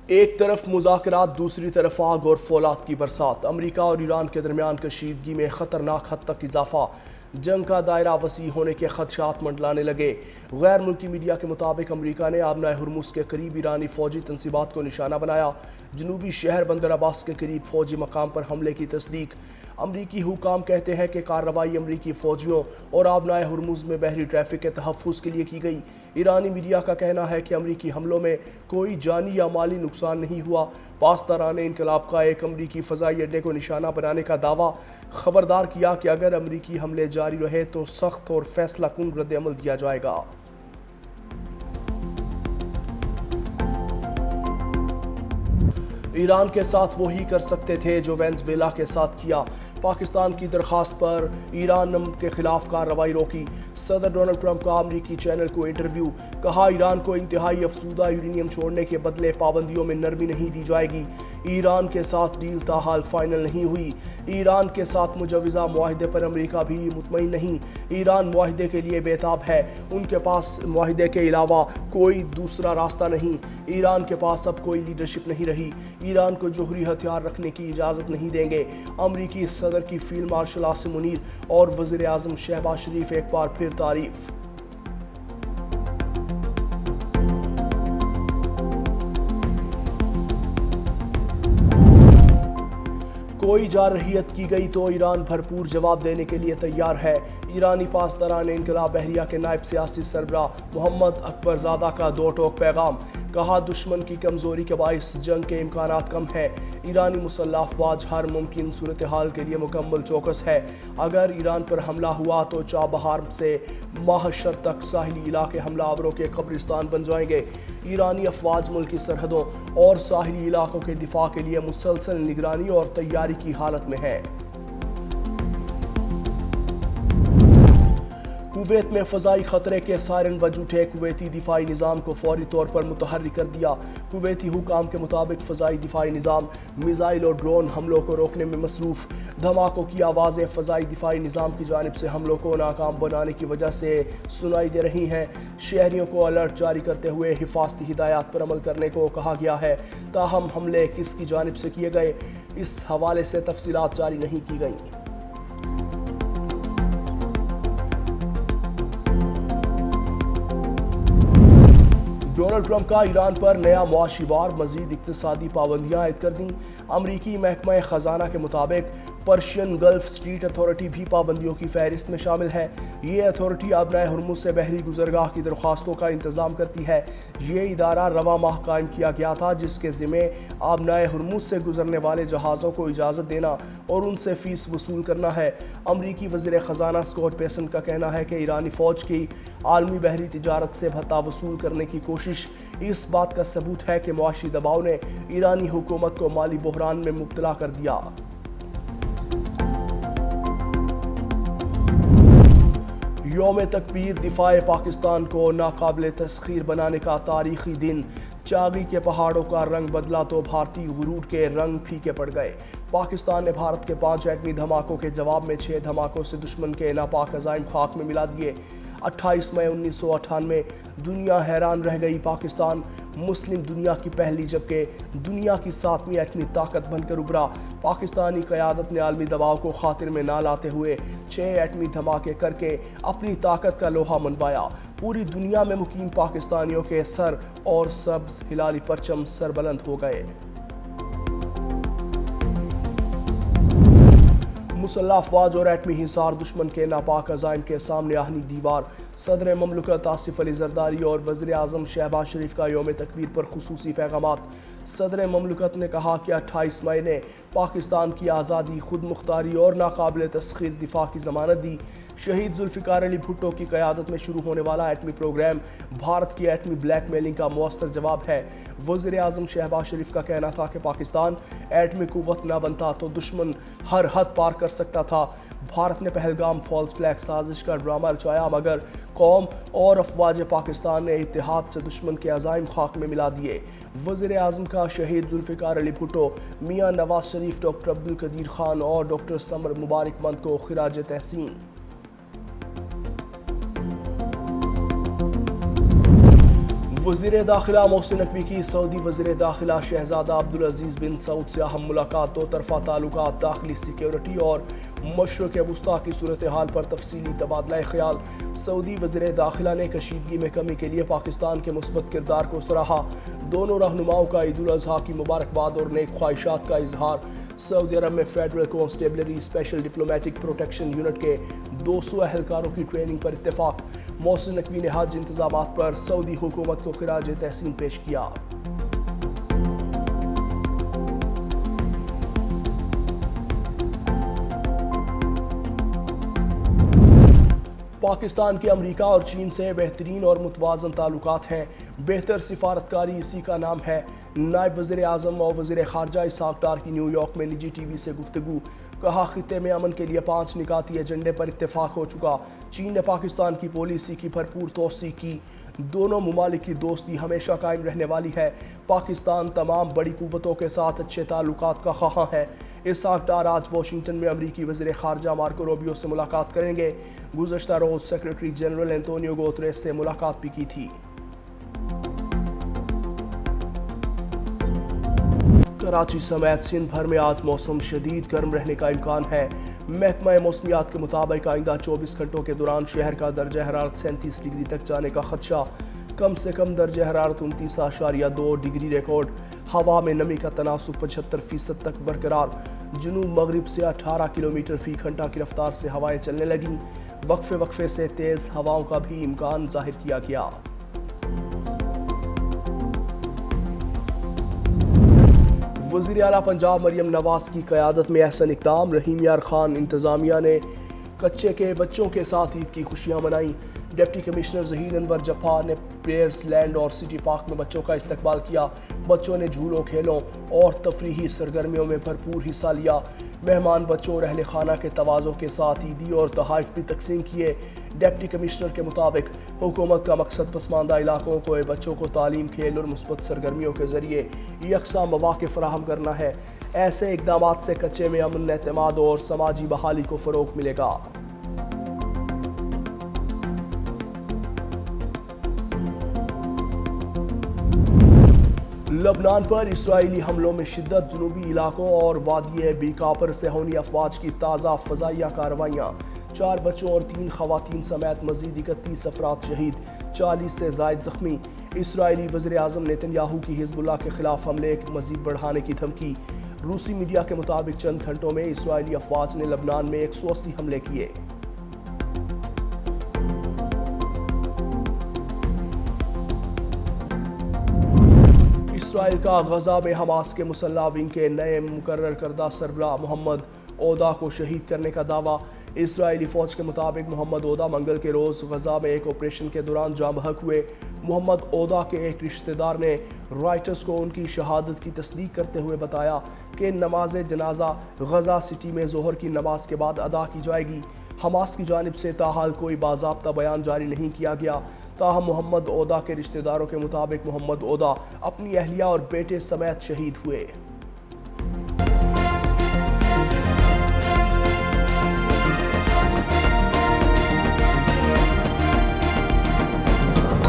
ایک طرف مذاکرات، دوسری طرف آگ اور فولاد کی برسات۔ امریکہ اور ایران کے درمیان کشیدگی میں خطرناک حد تک اضافہ، جنگ کا دائرہ وسیع ہونے کے خدشات منڈلانے لگے۔ غیر ملکی میڈیا کے مطابق امریکہ نے آبنائے ہرمز کے قریب ایرانی فوجی تنصیبات کو نشانہ بنایا۔ جنوبی شہر بندر عباس کے قریب فوجی مقام پر حملے کی تصدیق۔ امریکی حکام کہتے ہیں کہ کارروائی امریکی فوجیوں اور آبنائے ہرمز میں بحری ٹریفک کے تحفظ کے لیے کی گئی۔ ایرانی میڈیا کا کہنا ہے کہ امریکی حملوں میں کوئی جانی یا مالی نقصان نہیں ہوا۔ پاسداران انقلاب کا ایک امریکی فضائی اڈے کو نشانہ بنانے کا دعویٰ، خبردار کیا کہ اگر امریکی حملے جاری رہے تو سخت اور فیصلہ کن رد عمل دیا جائے گا۔ ایران کے ساتھ وہی کر سکتے تھے جو وینزویلا کے ساتھ کیا۔ پاکستان کی درخواست پر ایران کے خلاف کارروائی روکی۔ صدر ڈونلڈ ٹرمپ کا امریکی چینل کو انٹرویو، کہا ایران کو انتہائی افزودہ یورینیم چھوڑنے کے بدلے پابندیوں میں نرمی نہیں دی جائے گی۔ ایران کے ساتھ ڈیل تاحال فائنل نہیں ہوئی۔ ایران کے ساتھ مجوزہ معاہدے پر امریکہ بھی مطمئن نہیں۔ ایران معاہدے کے لیے بےتاب ہے، ان کے پاس معاہدے کے علاوہ کوئی دوسرا راستہ نہیں۔ ایران کے پاس اب کوئی لیڈرشپ نہیں رہی۔ ایران کو جوہری ہتھیار رکھنے کی اجازت نہیں دیں گے۔ امریکی صدر کی فیلڈ مارشل عاصم منیر اور وزیر اعظم شہباز شریف ایک بار پھر تعریف۔ کوئی جارحیت کی گئی تو ایران بھرپور جواب دینے کے لیے تیار ہے۔ ایرانی پاسداران انقلاب بحریہ کے نائب سیاسی سربراہ محمد اکبر زادہ کا دو ٹوک پیغام، کہا دشمن کی کمزوری کے باعث جنگ کے امکانات کم ہے۔ ایرانی مسلح افواج ہر ممکن صورتحال کے لیے مکمل چوکس ہے۔ اگر ایران پر حملہ ہوا تو چابہار سے ماہ شر تک ساحلی علاقے حملہ آوروں کے قبرستان بن جائیں گے۔ ایرانی افواج ملکی سرحدوں اور ساحلی علاقوں کے دفاع کے لیے مسلسل نگرانی اور تیاری کی حالت میں ہے۔ کویت میں فضائی خطرے کے سائرن بج اٹھے، کویتی دفاعی نظام کو فوری طور پر متحرک کر دیا۔ کویتی حکام کے مطابق فضائی دفاعی نظام میزائل اور ڈرون حملوں کو روکنے میں مصروف۔ دھماکوں کی آوازیں فضائی دفاعی نظام کی جانب سے حملوں کو ناکام بنانے کی وجہ سے سنائی دے رہی ہیں۔ شہریوں کو الرٹ جاری کرتے ہوئے حفاظتی ہدایات پر عمل کرنے کو کہا گیا ہے، تاہم حملے کس کی جانب سے کیے گئے، اس حوالے سے تفصیلات جاری نہیں کی گئیں۔ ڈونلڈ ٹرمپ کا ایران پر نیا معاشی وار، مزید اقتصادی پابندیاں عائد کر دیں۔ امریکی محکمہ خزانہ کے مطابق پرشین گلف اسٹریٹ اتھارٹی بھی پابندیوں کی فہرست میں شامل ہے۔ یہ اتھارٹی آبنائے ہرمز سے بحری گزرگاہ کی درخواستوں کا انتظام کرتی ہے۔ یہ ادارہ رواں ماہ قائم کیا گیا تھا، جس کے ذمہ آبنائے ہرمز سے گزرنے والے جہازوں کو اجازت دینا اور ان سے فیس وصول کرنا ہے۔ امریکی وزیر خزانہ اسکاٹ بیسنٹ کا کہنا ہے کہ ایرانی فوج کی عالمی بحری تجارت سے بھتہ وصول کرنے کی کوشش اس بات کا ثبوت ہے کہ معاشی دباؤ نے ایرانی حکومت کو مالی بحران میں مبتلا کر دیا۔ یوم تکبیر دفاع پاکستان کو ناقابل تسخیر بنانے کا تاریخی دن۔ چاگی کے پہاڑوں کا رنگ بدلا تو بھارتی غرور کے رنگ پھیکے پڑ گئے۔ پاکستان نے بھارت کے 5 ایٹمی دھماکوں کے جواب میں 6 دھماکوں سے دشمن کے ناپاک عزائم خاک میں ملا دیے۔ 28 مئی 1998 دنیا حیران رہ گئی۔ پاکستان مسلم دنیا کی پہلی جبکہ دنیا کی 7ویں ایٹمی طاقت بن کر ابھرا۔ پاکستانی قیادت نے عالمی دباؤ کو خاطر میں نہ لاتے ہوئے 6 ایٹمی دھماکے کر کے اپنی طاقت کا لوہا منوایا۔ پوری دنیا میں مقیم پاکستانیوں کے سر اور سبز ہلالی پرچم سربلند ہو گئے۔ مسلح افواج اور ایٹمی حصار دشمن کے ناپاک عزائم کے سامنے آہنی دیوار۔ صدر مملکت آصف علی زرداری اور وزیر اعظم شہباز شریف کا یوم تکبیر پر خصوصی پیغامات۔ صدر مملکت نے کہا کہ 28 مئی نے پاکستان کی آزادی، خود مختاری اور ناقابل تسخیر دفاع کی ضمانت دی۔ شہید ذوالفقار علی بھٹو کی قیادت میں شروع ہونے والا ایٹمی پروگرام بھارت کی ایٹمی بلیک میلنگ کا مؤثر جواب ہے۔ وزیر اعظم شہباز شریف کا کہنا تھا کہ پاکستان ایٹمی قوت نہ بنتا تو دشمن ہر حد پار کر سکتا تھا۔ بھارت نے پہلگام فالس فلیگ سازش کا ڈرامہ رچایا، مگر قوم اور افواج پاکستان نے اتحاد سے دشمن کے عزائم خاک میں ملا دیے۔ وزیر اعظم کا شہید ذوالفقار علی بھٹو، میاں نواز شریف، ڈاکٹر عبدالقدیر خان اور ڈاکٹر سمر مبارک کو خراج تحسین۔ وزیر داخلہ محسن نقوی کی سعودی وزیر داخلہ شہزادہ عبدالعزیز بن سعود سے اہم ملاقات، دو طرفہ تعلقات، داخلی سیکیورٹی اور مشرق وسطیٰ کی صورتحال پر تفصیلی تبادلہ خیال۔ سعودی وزیر داخلہ نے کشیدگی میں کمی کے لیے پاکستان کے مثبت کردار کو سراہا۔ دونوں رہنماؤں کا عید الاضحیٰ کی مبارکباد اور نیک خواہشات کا اظہار۔ سعودی عرب میں federal constabulary special diplomatic protection unit کے 200 اہلکاروں کی ٹریننگ پر اتفاق۔ محسن نقوی نے حج انتظامات پر سعودی حکومت کو خراج تحسین پیش کیا۔ پاکستان کے امریکہ اور چین سے بہترین اور متوازن تعلقات ہیں، بہتر سفارتکاری اسی کا نام ہے۔ نائب وزیر اعظم اور وزیر خارجہ اسحاق ڈار کی نیو یارک میں نجی ٹی وی سے گفتگو۔ کہا خطے میں امن کے لیے 5 نکاتی ایجنڈے پر اتفاق ہو چکا۔ چین نے پاکستان کی پالیسی کی بھرپور توثیق کی۔ دونوں ممالک کی دوستی ہمیشہ قائم رہنے والی ہے۔ پاکستان تمام بڑی قوتوں کے ساتھ اچھے تعلقات کا خواہاں ہے۔ اسحاق ڈار آج واشنگٹن میں امریکی وزیر خارجہ مارکو روبیو سے ملاقات کریں گے۔ گزشتہ روز سیکریٹری جنرل انتونیو گوتریس سے ملاقات بھی کی تھی۔ کراچی سمیت سندھ بھر میں آج موسم شدید گرم رہنے کا امکان ہے۔ محکمہ موسمیات کے مطابق آئندہ 24 گھنٹوں کے دوران شہر کا درجہ حرارت 37 ڈگری تک جانے کا خدشہ۔ کم سے کم درجہ حرارت 29.2 ڈگری ریکارڈ۔ ہوا میں نمی کا تناسب 75% تک برقرار۔ جنوب مغرب سے 18 کلومیٹر فی گھنٹہ کی رفتار سے ہوائیں چلنے لگیں۔ وقفے سے تیز ہواؤں کا بھی امکان ظاہر کیا گیا۔ وزیر اعلیٰ پنجاب مریم نواز کی قیادت میں احسن اقدام۔ رحیم یار خان انتظامیہ نے کچے کے بچوں کے ساتھ عید کی خوشیاں منائیں۔ ڈپٹی کمشنر ظہیر انور جفار نے پیئرس لینڈ اور سٹی پارک میں بچوں کا استقبال کیا۔ بچوں نے جھولوں، کھیلوں اور تفریحی سرگرمیوں میں بھرپور حصہ لیا۔ مہمان بچوں اور اہل خانہ کے تواضع کے ساتھ عیدی اور تحائف بھی تقسیم کیے۔ ڈپٹی کمشنر کے مطابق حکومت کا مقصد پسماندہ علاقوں کو بچوں کو تعلیم، کھیل اور مثبت سرگرمیوں کے ذریعے یکساں مواقع فراہم کرنا ہے۔ ایسے اقدامات سے کچے میں امن، اعتماد اور سماجی بحالی کو فروغ ملے گا۔ لبنان پر اسرائیلی حملوں میں شدت، جنوبی علاقوں اور وادی بیکا پر صہیونی افواج کی تازہ فضائیہ کارروائیاں۔ 4 بچوں اور 3 خواتین سمیت مزید 31 افراد شہید، 40 سے زائد زخمی۔ اسرائیلی وزیر اعظم نیتن یاہو کی حزب اللہ کے خلاف حملے مزید بڑھانے کی دھمکی۔ روسی میڈیا کے مطابق چند گھنٹوں میں اسرائیلی افواج نے لبنان میں 180 حملے کیے۔ اسرائیل کا غزہ میں حماس کے مسلح ونگ کے نئے مقرر کردہ سربراہ محمد عودا کو شہید کرنے کا دعویٰ۔ اسرائیلی فوج کے مطابق محمد عودا منگل کے روز غزہ میں ایک آپریشن کے دوران جاں بحق ہوئے۔ محمد عودا کے ایک رشتہ دار نے رائٹرز کو ان کی شہادت کی تصدیق کرتے ہوئے بتایا کہ نماز جنازہ غزہ سٹی میں ظہر کی نماز کے بعد ادا کی جائے گی۔ حماس کی جانب سے تاحال کوئی باضابطہ بیان جاری نہیں کیا گیا۔ تاہم محمد عودا کے رشتہ داروں کے مطابق محمد عودا اپنی اہلیہ اور بیٹے سمیت شہید ہوئے۔